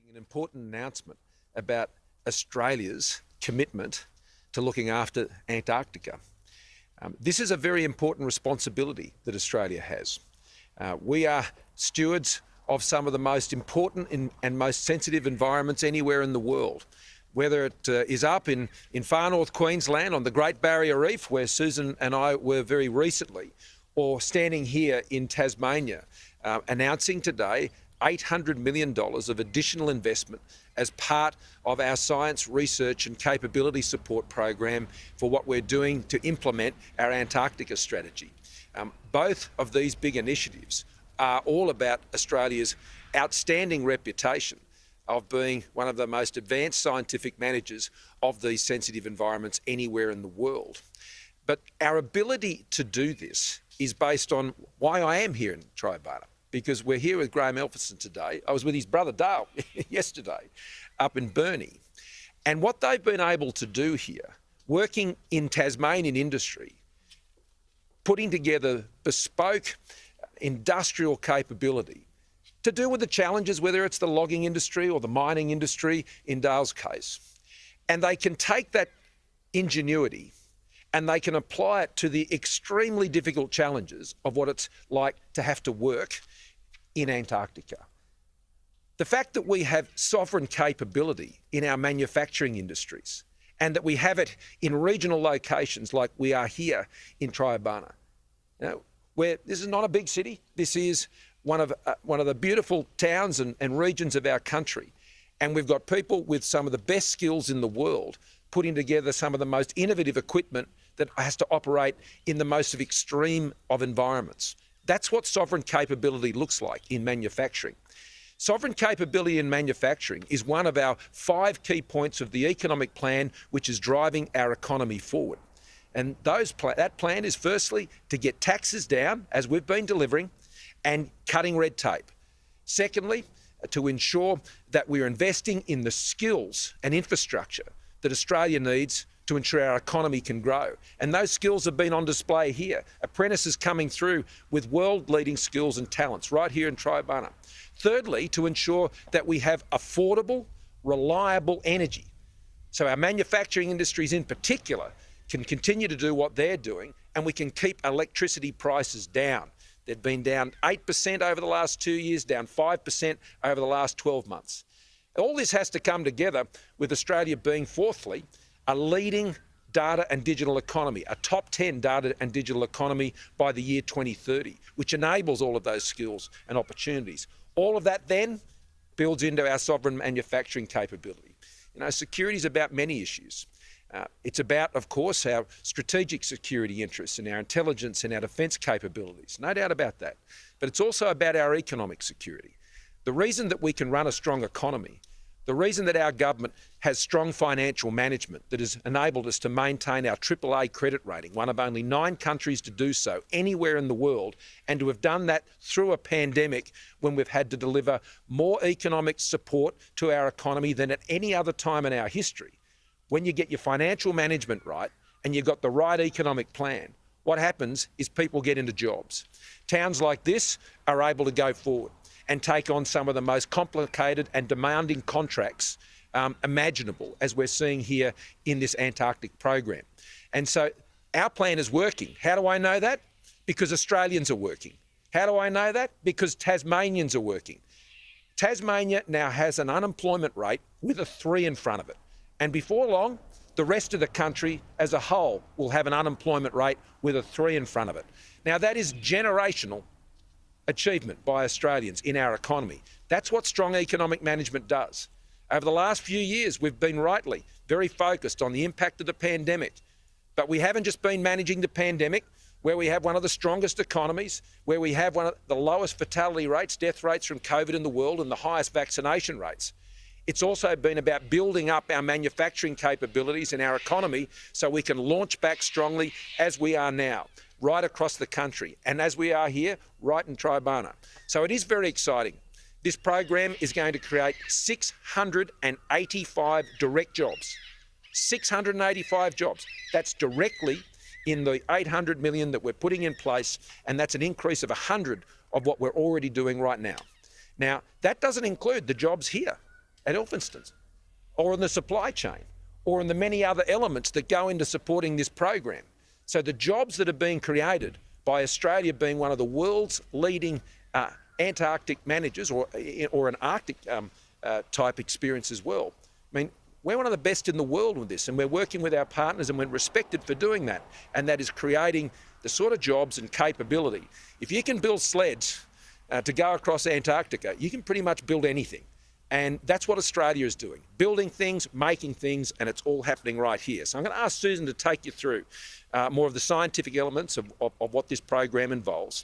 An important announcement about Australia's commitment to looking after Antarctica. This is a very important responsibility that Australia has. We are stewards of some of the most important and most sensitive environments anywhere in the world, whether it is up in Far North Queensland on the Great Barrier Reef, where Sussan and I were very recently, or standing here in Tasmania, announcing today $800 million of additional investment as part of our science, research and capability support program for what we're doing to implement our Antarctica strategy. Both of these big initiatives are all about Australia's outstanding reputation of being one of the most advanced scientific managers of these sensitive environments anywhere in the world. But our ability to do this is based on why I am here in Tribana, because we're here with Graham Elphinstone today. I was with his brother Dale yesterday up in Burnie. And what they've been able to do here, working in Tasmanian industry, putting together bespoke industrial capability to deal with the challenges, whether it's the logging industry or the mining industry in Dale's case. And they can take that ingenuity and they can apply it to the extremely difficult challenges of what it's like to have to work in Antarctica. The fact that we have sovereign capability in our manufacturing industries and that we have it in regional locations like we are here in Tribana, where this is not a big city, this is one of the beautiful towns and regions of our country. And we've got people with some of the best skills in the world putting together some of the most innovative equipment that has to operate in the most extreme of environments. That's what sovereign capability looks like in manufacturing. Sovereign capability in manufacturing is one of our 5 key points of the economic plan which is driving our economy forward. And that plan is firstly to get taxes down, as we've been delivering, and cutting red tape. Secondly, to ensure that we're investing in the skills and infrastructure that Australia needs to ensure our economy can grow. And those skills have been on display here. Apprentices coming through with world-leading skills and talents right here in Tribana. Thirdly, to ensure that we have affordable, reliable energy. So our manufacturing industries in particular can continue to do what they're doing and we can keep electricity prices down. They've been down 8% over the last 2 years, down 5% over the last 12 months. All this has to come together with Australia being, fourthly, a leading data and digital economy, a top 10 data and digital economy by the year 2030, which enables all of those skills and opportunities. All of that then builds into our sovereign manufacturing capability. Security is about many issues. It's about, of course, our strategic security interests and our intelligence and our defence capabilities, no doubt about that. But it's also about our economic security. The reason that we can run a strong economy, the reason that our government has strong financial management that has enabled us to maintain our AAA credit rating, one of only 9 countries to do so anywhere in the world, and to have done that through a pandemic when we've had to deliver more economic support to our economy than at any other time in our history. When you get your financial management right and you've got the right economic plan, what happens is people get into jobs. Towns like this are able to go forward and take on some of the most complicated and demanding contracts imaginable, as we're seeing here in this Antarctic program. And so our plan is working. How do I know that? Because Australians are working. How do I know that? Because Tasmanians are working. Tasmania now has an unemployment rate with a 3 in front of it. And before long, the rest of the country as a whole will have an unemployment rate with a 3 in front of it. Now, that is generational achievement by Australians in our economy. That's what strong economic management does. Over the last few years, we've been rightly very focused on the impact of the pandemic. But we haven't just been managing the pandemic, where we have one of the strongest economies, where we have one of the lowest fatality rates, death rates from COVID in the world, and the highest vaccination rates. It's also been about building up our manufacturing capabilities in our economy so we can launch back strongly as we are now, right across the country, and as we are here, right in Tribana. So it is very exciting. This program is going to create 685 direct jobs. 685 jobs. That's directly in the 800 million that we're putting in place, and that's an increase of 100 of what we're already doing right now. Now, that doesn't include the jobs here at Elphinstone, or in the supply chain, or in the many other elements that go into supporting this program. So the jobs that are being created by Australia being one of the world's leading Antarctic managers, or an Arctic type experience as well. I mean, we're one of the best in the world with this, and we're working with our partners, and we're respected for doing that. And that is creating the sort of jobs and capability. If you can build sleds to go across Antarctica, you can pretty much build anything. And that's what Australia is doing, building things, making things, and it's all happening right here. So I'm going to ask Sussan to take you through more of the scientific elements of what this program involves.